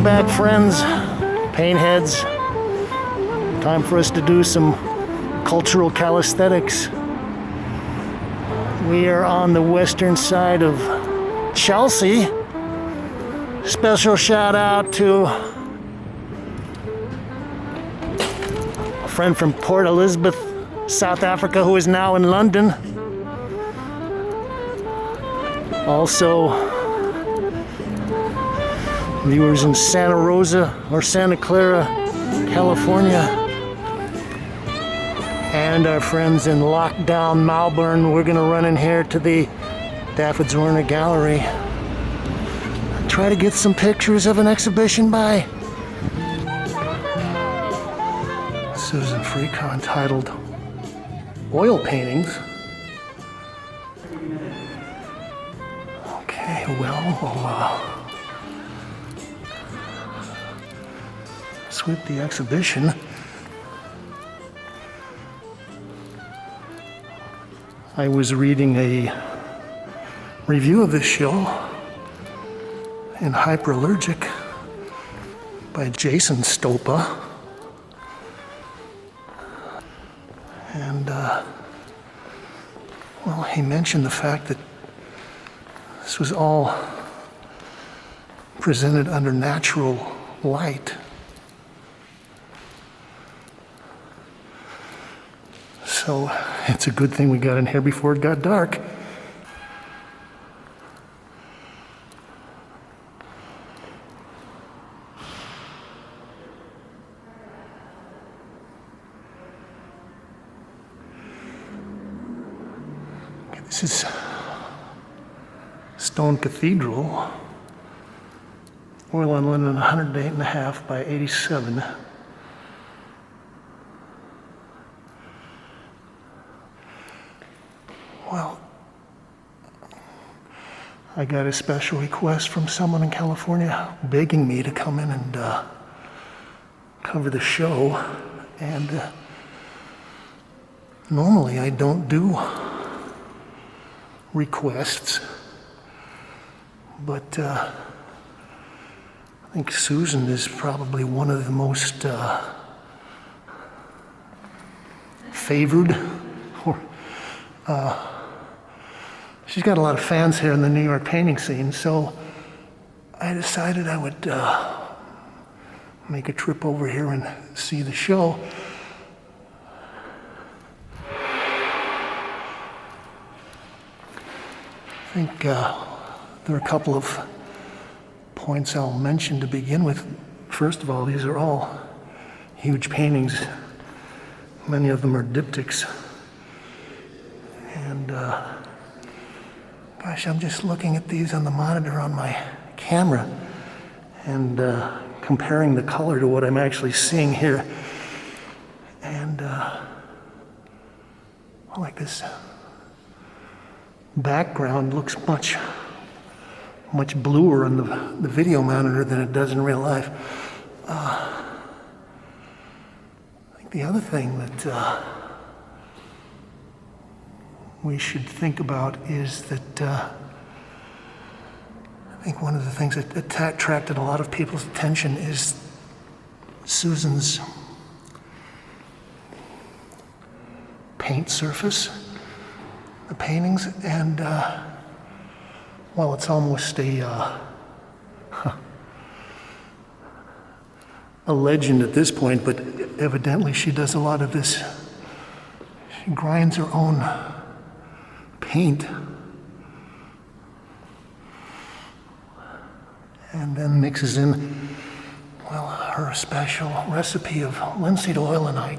back, friends, paintheads. Time for us to do some cultural calisthenics. We are on the western side of Chelsea. Special shout out to a friend from Port Elizabeth, South Africa, who is now in London. Also, viewers in Santa Rosa or Santa Clara, California, and our friends in lockdown Melbourne. We're gonna run in here to the Zwirner Gallery, try to get some pictures of an exhibition by Suzan Frecon titled Oil Paintings. Okay, well, with the exhibition, I was reading a review of this show in Hyperallergic by Jason Stopa, and well, he mentioned the fact that this was all presented under natural light. So it's a good thing we got in here before it got dark. Okay, this is Stone Cathedral, oil on linen, 108.5 by 87. Well, I got a special request from someone in California begging me to come in and cover the show, and normally I don't do requests, but I think Suzan is probably one of the most favored, or she's got a lot of fans here in the New York painting scene, so I decided I would make a trip over here and see the show. I think there are a couple of points I'll mention to begin with. First of all, these are all huge paintings. Many of them are diptychs. And gosh, I'm just looking at these on the monitor on my camera and comparing the color to what I'm actually seeing here. And I like this background looks much bluer on the video monitor than it does in real life. I think the other thing that we should think about is that I think one of the things that attracted a lot of people's attention is Suzan's paint surface, the paintings, and well, it's almost a legend at this point, but evidently she does a lot of this. She grinds her own paint and then mixes in, well, her special recipe of linseed oil and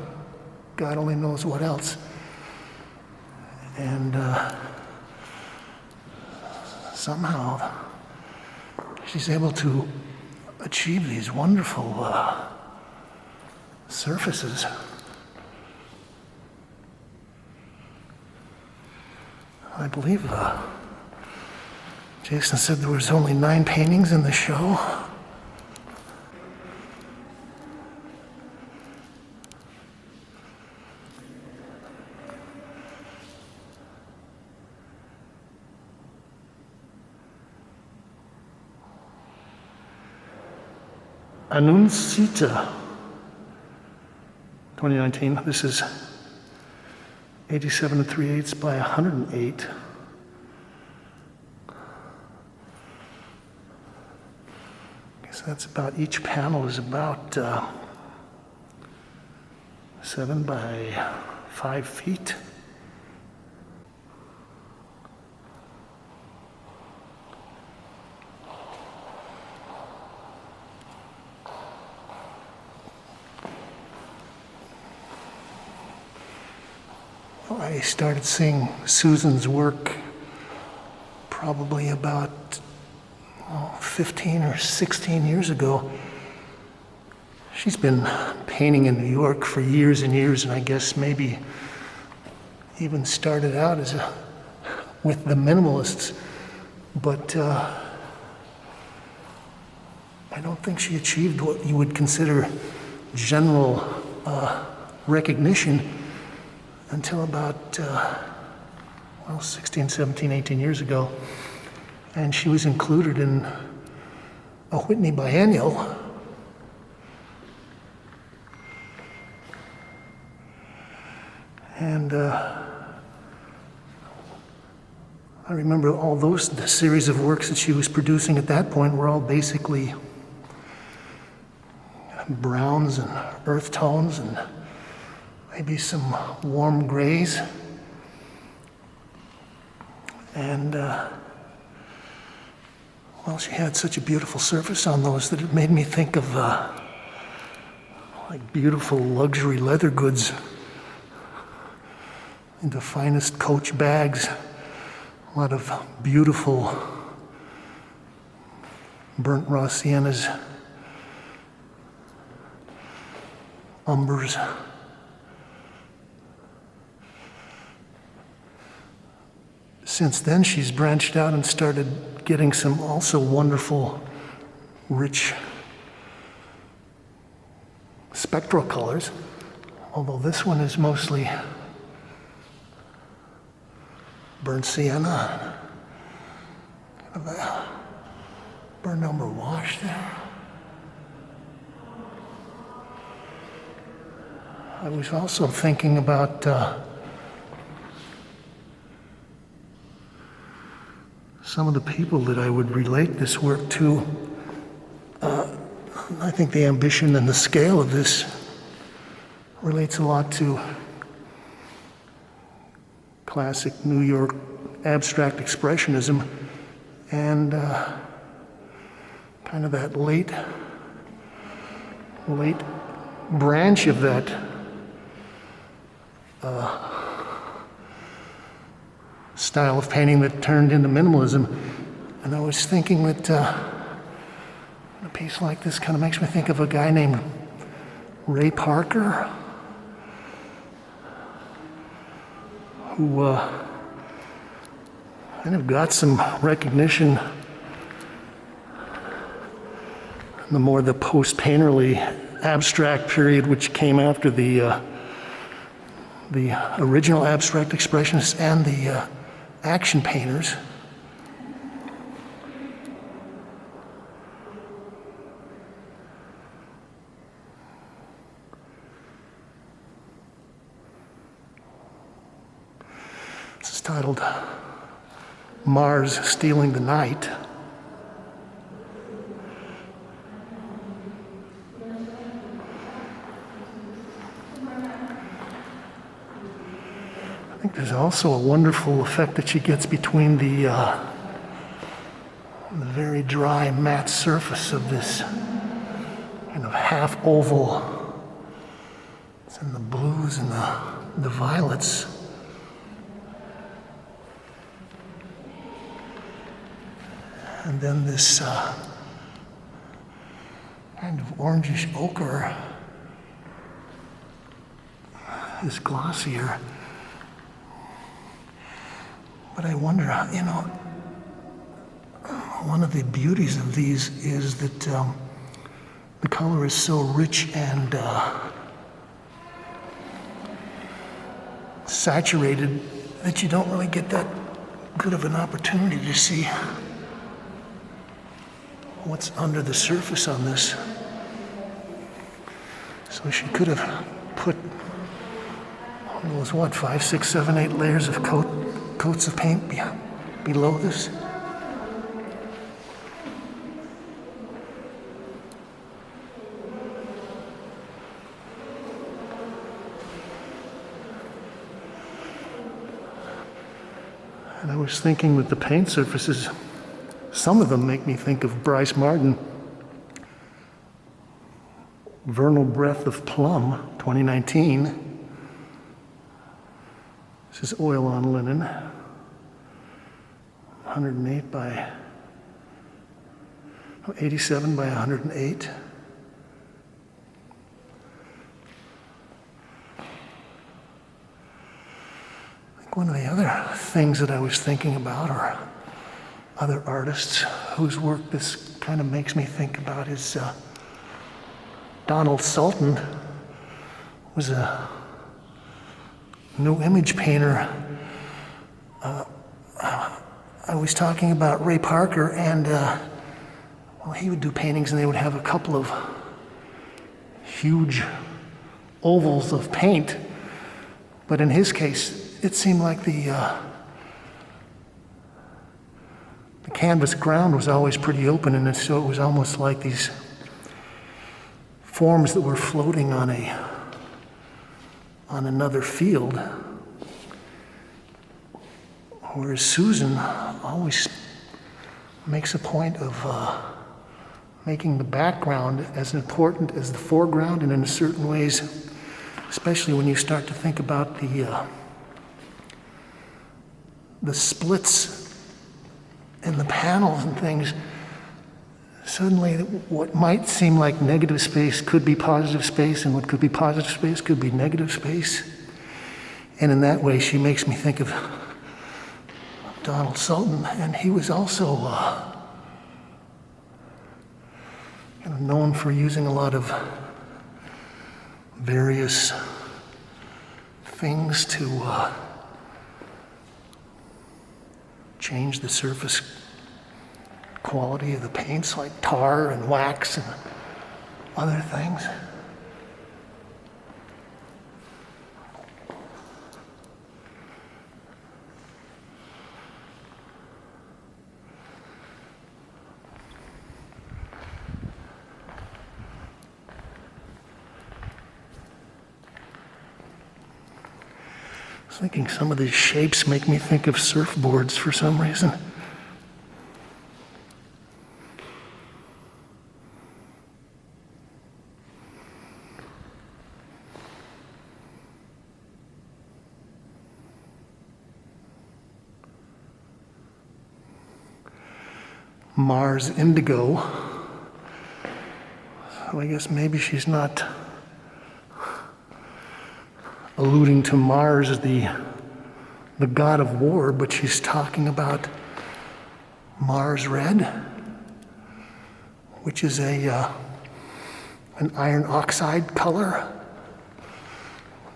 God only knows what else. And somehow she's able to achieve these wonderful surfaces. I believe Jason said there was only 9 paintings in the show. Annuncita 2019. This is 87 3/8 by 108. So that's about, each panel is about 7 by 5 feet. I started seeing Suzan's work probably about 15 or 16 years ago. She's been painting in New York for years and years, and I guess maybe even started out with the minimalists, but I don't think she achieved what you would consider general recognition until about 16, 17, 18 years ago. And she was included in a Whitney biennial. And I remember all those, the series of works that she was producing at that point were all basically browns and earth tones and maybe some warm grays. And well, she had such a beautiful surface on those that it made me think of like beautiful luxury leather goods in the finest Coach bags, a lot of beautiful burnt raw siennas, umbers. Since then, she's branched out and started getting some also wonderful, rich spectral colors, although this one is mostly burnt sienna, kind of a burnt umber wash there. I was also thinking about some of the people that I would relate this work to. I think the ambition and the scale of this relates a lot to classic New York Abstract-Expressionism and kind of that late branch of that style of painting that turned into minimalism. And I was thinking that a piece like this kind of makes me think of a guy named Ray Parker, who kind of got some recognition in the post-painterly abstract period, which came after the original abstract expressionists and the action painters. This is titled Mars Stealing the Night. I think there's also a wonderful effect that she gets between the very dry matte surface of this kind of half oval. It's in the blues and the violets. And then this kind of orangish ochre is glossier. But I wonder, one of the beauties of these is that the color is so rich and saturated that you don't really get that good of an opportunity to see what's under the surface on this. So she could have put, it was what, 5, 6, 7, 8 layers of coats of paint below this. And I was thinking with the paint surfaces, some of them make me think of Bryce Martin. Vernal Breath of Plum, 2019. This is oil on linen. 108 by 87 by 108. One of the other things that I was thinking about are other artists whose work this kind of makes me think about is Donald Sultan was a new image painter. I was talking about Ray Parker, and well, he would do paintings and they would have a couple of huge ovals of paint, but in his case, it seemed like the canvas ground was always pretty open, and so it was almost like these forms that were floating on another field. Whereas Suzan always makes a point of making the background as important as the foreground, and in certain ways, especially when you start to think about the splits in the panels and things, suddenly what might seem like negative space could be positive space, and what could be positive space could be negative space. And in that way, she makes me think of Donald Sultan, and he was also known for using a lot of various things to change the surface quality of the paints, like tar and wax and other things. I was thinking some of these shapes make me think of surfboards for some reason. Mars Indigo. So I guess maybe she's not alluding to Mars as the god of war, but she's talking about Mars Red, which is an iron oxide color.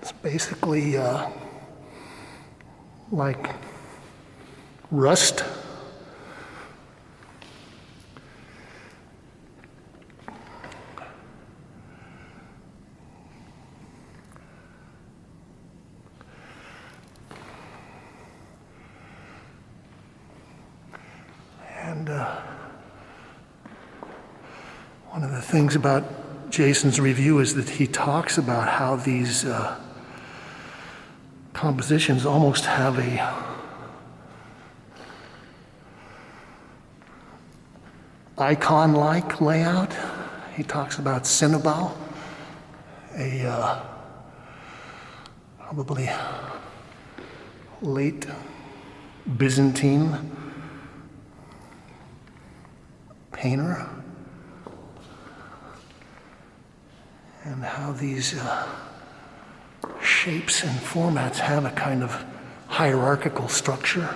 It's basically like rust. One of the things about Jason's review is that he talks about how these compositions almost have a icon-like layout. He talks about Cinnabal, a probably late Byzantine painter, and how these shapes and formats have a kind of hierarchical structure.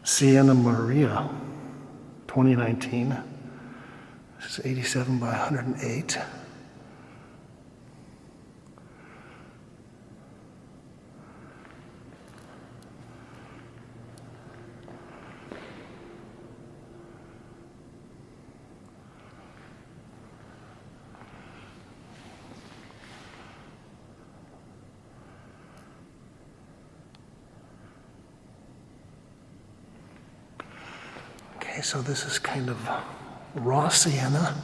Sienna Maria, 2019. This is 87 by 108. Okay, so this is kind of raw sienna.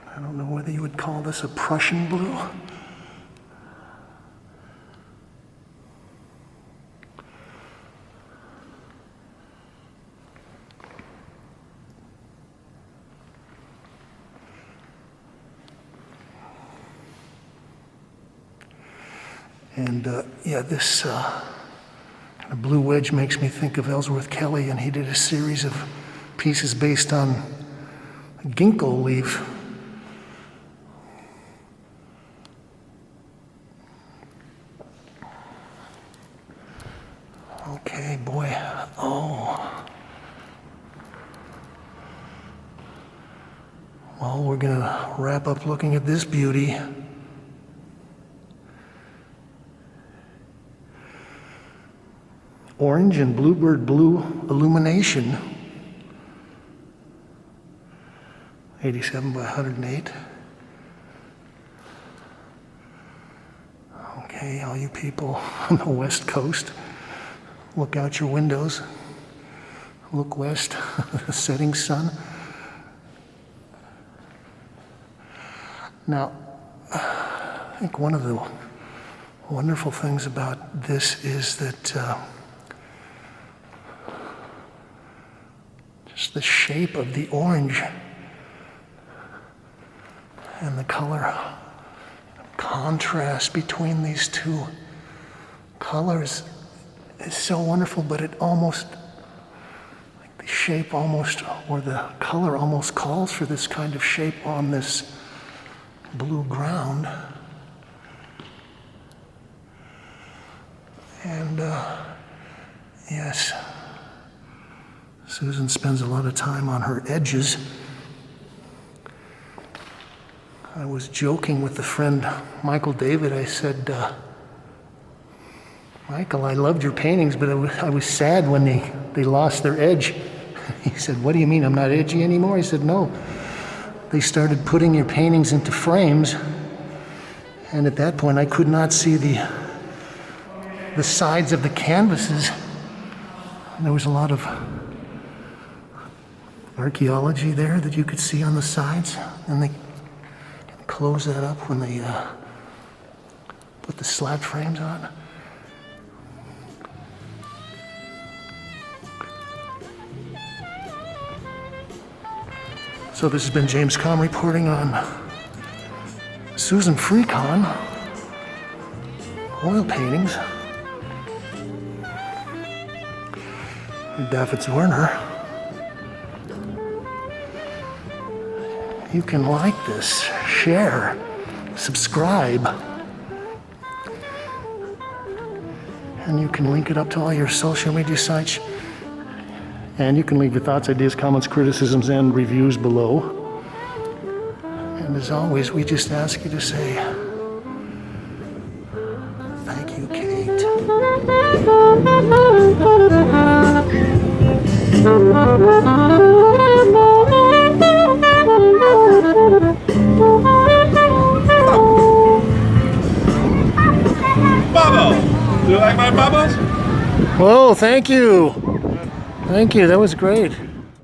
I don't know whether you would call this a Prussian blue. And yeah, this kind of blue wedge makes me think of Ellsworth Kelly, and he did a series of pieces based on a ginkgo leaf. Okay, boy. Oh. Well, we're going to wrap up looking at this beauty. Orange and bluebird blue illumination. 87 by 108. Okay, all you people on the West Coast, look out your windows. Look west, the setting sun. Now, I think one of the wonderful things about this is that just the shape of the orange and the color contrast between these two colors is so wonderful, but it almost, like the shape almost, or the color almost calls for this kind of shape on this blue ground. And yes, Suzan spends a lot of time on her edges. I was joking with the friend Michael David. I said, Michael, I loved your paintings, but I was sad when they lost their edge. He said, what do you mean, I'm not edgy anymore? I said, no. They started putting your paintings into frames, and at that point I could not see the sides of the canvases. There was a lot of archaeology there that you could see on the sides, and they close that up when they put the slat frames on. So this has been James Combe reporting on Suzan Frecon oil paintings. David Zwirner. You can like this, share, subscribe, and you can link it up to all your social media sites. And you can leave your thoughts, ideas, comments, criticisms, and reviews below. And as always, we just ask you to say, thank you, Kate. Bubbles! Do you like my bubbles? Whoa, thank you. Thank you, that was great.